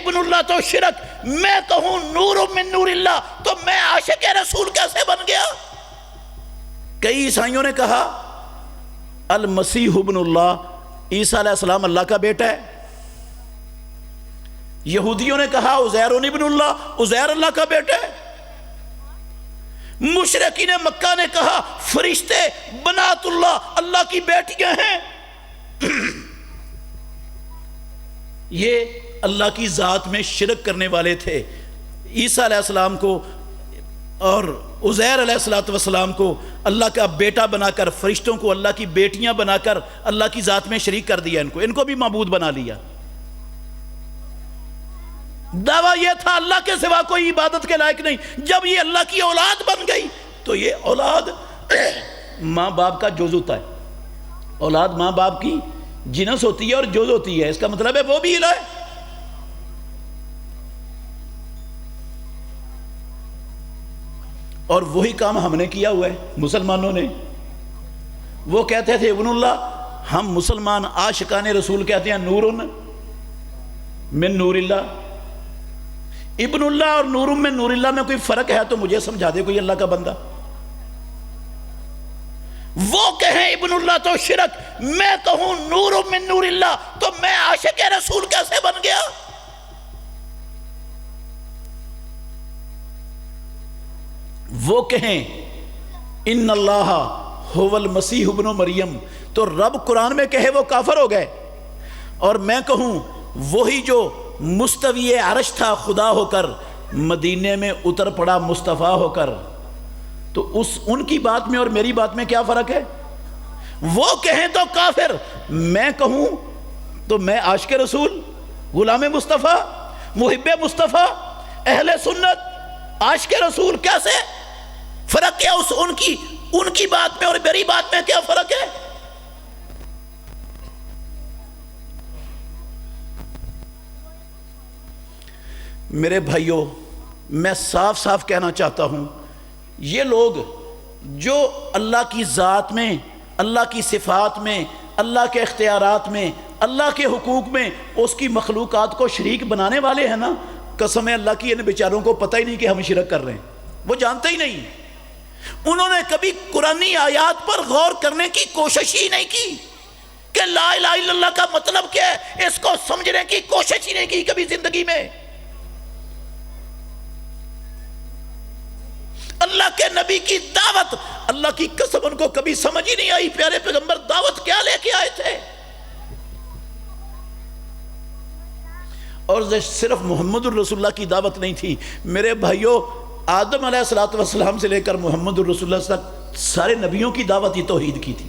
ابن اللہ تو شرک، میں کہوں نور من نور اللہ، تو میں عاشق رسول کیسے بن گیا؟ کئی عیسائیوں نے کہا المسیح ابن اللہ، عیسیٰ علیہ السلام اللہ کا بیٹا ہے۔ یہودیوں نے کہا عزیر ابن اللہ، عزیر اللہ کا بیٹا ہے۔ مشرکین مکہ نے کہا فرشتے بنات اللہ، اللہ کی بیٹیاں ہیں۔ یہ اللہ کی ذات میں شرک کرنے والے تھے۔ عیسیٰ علیہ السلام کو اور عزیر علیہ السلام کو اللہ کا بیٹا بنا کر، فرشتوں کو اللہ کی بیٹیاں بنا کر اللہ کی ذات میں شریک کر دیا، ان کو بھی معبود بنا لیا۔ دعویٰ یہ تھا اللہ کے سوا کوئی عبادت کے لائق نہیں۔ جب یہ اللہ کی اولاد بن گئی تو یہ اولاد ماں باپ کا جز ہوتا ہے۔ اولاد ماں باپ کی جنس ہوتی ہے اور جز ہوتی ہے، اس کا مطلب ہے وہ بھی الہ ہے۔ اور وہی کام ہم نے کیا ہوا ہے مسلمانوں نے۔ وہ کہتے تھے ابن اللہ، ہم مسلمان عاشقان رسول کہتے ہیں نور من نور اللہ۔ ابن اللہ اور نور من نور اللہ میں کوئی فرق ہے تو مجھے سمجھا دے کوئی اللہ کا بندہ۔ وہ کہیں ابن اللہ تو شرک، میں کہوں نور من نور اللہ، تو میں عاشق رسول کیسے بن گیا؟ وہ کہیں ان اللہ هو المسیح ابن مریم، تو رب قرآن میں کہے وہ کافر ہو گئے۔ اور میں کہوں وہی جو مستوی عرش تھا خدا ہو کر، مدینے میں اتر پڑا مصطفیٰ ہو کر، تو ان کی بات میں اور میری بات میں کیا فرق ہے؟ وہ کہیں تو کافر، میں کہوں تو میں عاشق رسول، غلام مصطفیٰ، محب مصطفیٰ، اہل سنت، عاشق رسول۔ کیسے فرق کیا ان کی بات میں اور میری بات میں کیا فرق ہے؟ میرے بھائیوں، میں صاف صاف کہنا چاہتا ہوں، یہ لوگ جو اللہ کی ذات میں، اللہ کی صفات میں، اللہ کے اختیارات میں، اللہ کے حقوق میں اس کی مخلوقات کو شریک بنانے والے ہیں نا، قسم ہے اللہ کی ان بیچاروں کو پتہ ہی نہیں کہ ہم شرک کر رہے ہیں، وہ جانتے ہی نہیں۔ انہوں نے کبھی قرآنی آیات پر غور کرنے کی کوشش ہی نہیں کی کہ لا الہ الا اللہ کا مطلب کیا ہے، اس کو سمجھنے کی کوشش ہی نہیں کی کبھی زندگی میں۔ اللہ کے نبی کی دعوت، اللہ کی قسم ان کو کبھی سمجھ ہی نہیں آئی، پیارے پیغمبر دعوت کیا لے کے آئے تھے۔ اور صرف محمد الرسول اللہ کی دعوت نہیں تھی میرے بھائیوں، آدم علیہ السلام سے لے کر محمد الرسول اللہ تک سارے نبیوں کی دعوت ہی توحید کی تھی۔